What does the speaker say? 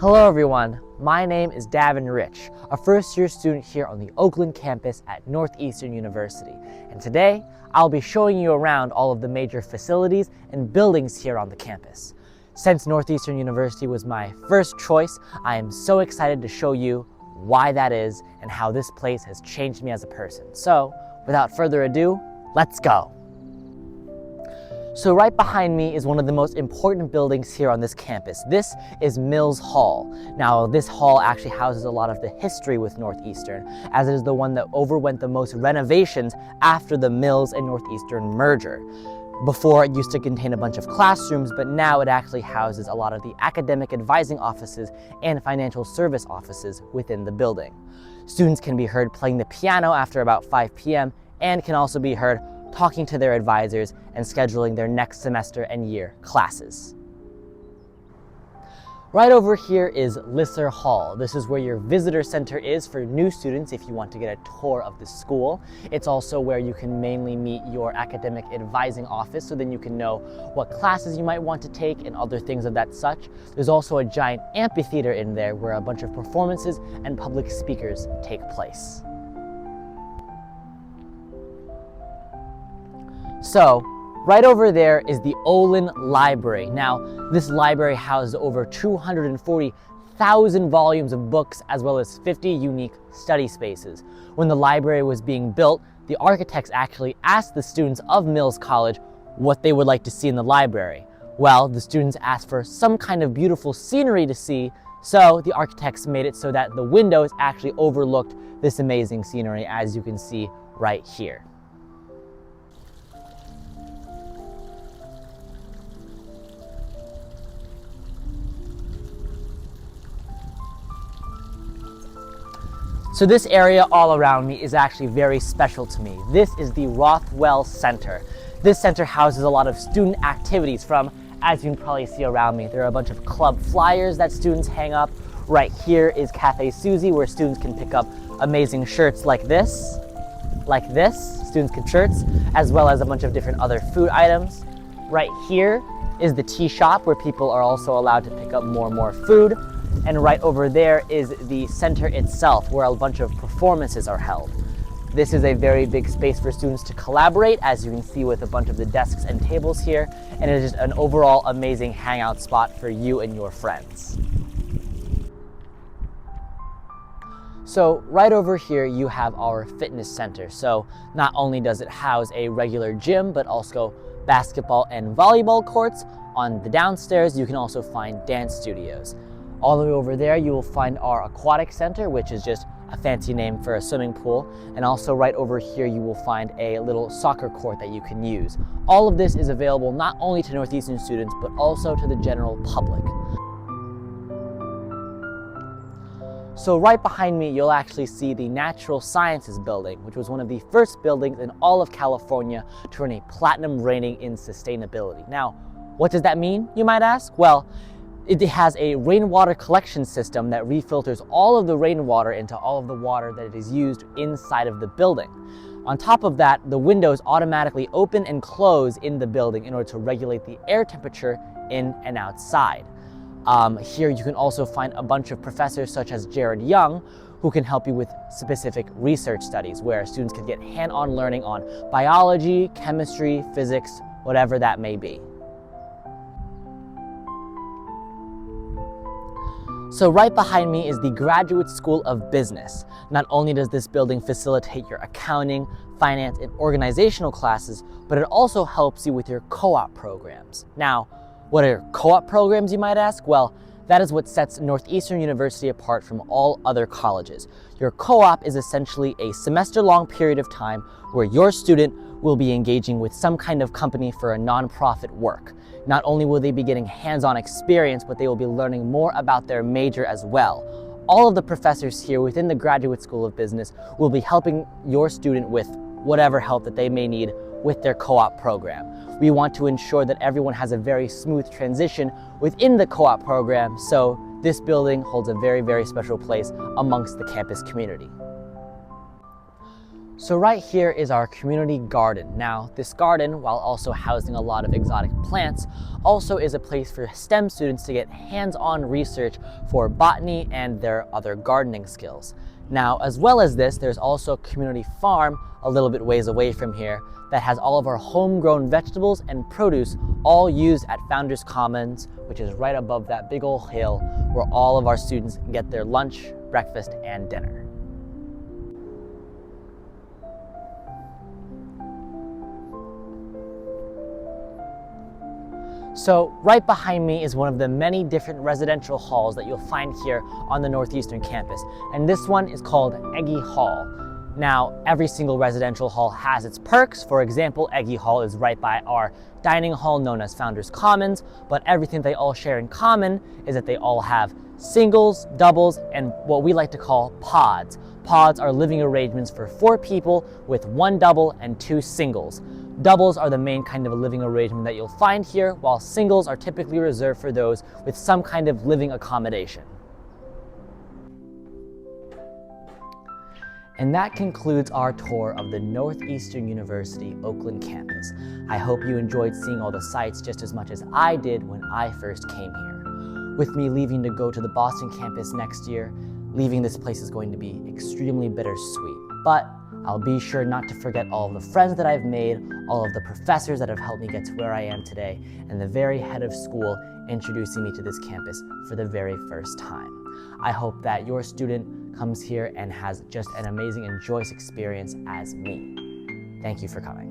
Hello everyone, my name is Davin Rich, a first-year student here on the Oakland campus at Northeastern University. And today, I'll be showing you around all of the major facilities and buildings here on the campus. Since Northeastern University was my first choice, I am so excited to show you why that is and how this place has changed me as a person. So, without further ado, let's go. So right behind me is one of the most important buildings here on this campus. This is Mills Hall. Now, this hall actually houses a lot of the history with Northeastern, as it is the one that underwent the most renovations after the Mills and Northeastern merger. Before, it used to contain a bunch of classrooms, but now it actually houses a lot of the academic advising offices and financial service offices within the building. Students can be heard playing the piano after about 5 p.m. and can also be heard talking to their advisors and scheduling their next semester and year classes. Right over here is Lisser Hall. This is where your visitor center is for new students if you want to get a tour of the school. It's also where you can mainly meet your academic advising office, so then you can know what classes you might want to take and other things of that such. There's also a giant amphitheater in there where a bunch of performances and public speakers take place. So, right over there is the Oakland Library. Now, this library houses over 240,000 volumes of books as well as 50 unique study spaces. When the library was being built, the architects actually asked the students of Mills College what they would like to see in the library. Well, the students asked for some kind of beautiful scenery to see, so the architects made it so that the windows actually overlooked this amazing scenery, as you can see right here. So this area all around me is actually very special to me. This is the Rothwell Center. This center houses a lot of student activities from, as you can probably see around me, there are a bunch of club flyers that students hang up. Right here is Cafe Susie, where students can pick up amazing shirts like this, students can shirts, as well as a bunch of different other food items. Right here is the tea shop, where people are also allowed to pick up more and more food. And right over there is the center itself, where a bunch of performances are held. This is a very big space for students to collaborate, as you can see with a bunch of the desks and tables here, and it is just an overall amazing hangout spot for you and your friends. So right over here you have our fitness center. So not only does it house a regular gym, but also basketball and volleyball courts. On the downstairs you can also find dance studios. All the way over there, you will find our aquatic center, which is just a fancy name for a swimming pool. And also right over here, you will find a little soccer court that you can use. All of this is available not only to Northeastern students, but also to the general public. So right behind me, you'll actually see the Natural Sciences building, which was one of the first buildings in all of California to earn a platinum rating in sustainability. Now, what does that mean, you might ask? Well, it has a rainwater collection system that refilters all of the rainwater into all of the water that it is used inside of the building. On top of that, the windows automatically open and close in the building in order to regulate the air temperature in and outside. Here you can also find a bunch of professors such as Jared Young, who can help you with specific research studies where students can get hand-on learning on biology, chemistry, physics, whatever that may be. So right behind me is the Graduate School of Business. Not only does this building facilitate your accounting, finance, and organizational classes, but it also helps you with your co-op programs. Now, what are co-op programs, you might ask? Well, that is what sets Northeastern University apart from all other colleges. Your co-op is essentially a semester-long period of time where your student will be engaging with some kind of company for a nonprofit work. Not only will they be getting hands-on experience, but they will be learning more about their major as well. All of the professors here within the Graduate School of Business will be helping your student with whatever help that they may need with their co-op program. We want to ensure that everyone has a very smooth transition within the co-op program, so this building holds a very, very special place amongst the campus community. So right here is our community garden. Now, this garden, while also housing a lot of exotic plants, also is a place for STEM students to get hands-on research for botany and their other gardening skills. Now, as well as this, there's also a community farm a little bit ways away from here that has all of our homegrown vegetables and produce all used at Founders Commons, which is right above that big old hill where all of our students get their lunch, breakfast, and dinner. So right behind me is one of the many different residential halls that you'll find here on the Northeastern campus. And this one is called Eggy Hall. Now, every single residential hall has its perks. For example, Eggy Hall is right by our dining hall known as Founders Commons, but everything they all share in common is that they all have singles, doubles, and what we like to call pods. Pods are living arrangements for 4 people with 1 double and 2 singles. Doubles are the main kind of a living arrangement that you'll find here, while singles are typically reserved for those with some kind of living accommodation. And that concludes our tour of the Northeastern University Oakland campus. I hope you enjoyed seeing all the sights just as much as I did when I first came here. With me leaving to go to the Boston campus next year, leaving this place is going to be extremely bittersweet. But I'll be sure not to forget all of the friends that I've made, all of the professors that have helped me get to where I am today, and the very head of school introducing me to this campus for the very first time. I hope that your student comes here and has just an amazing and joyous experience as me. Thank you for coming.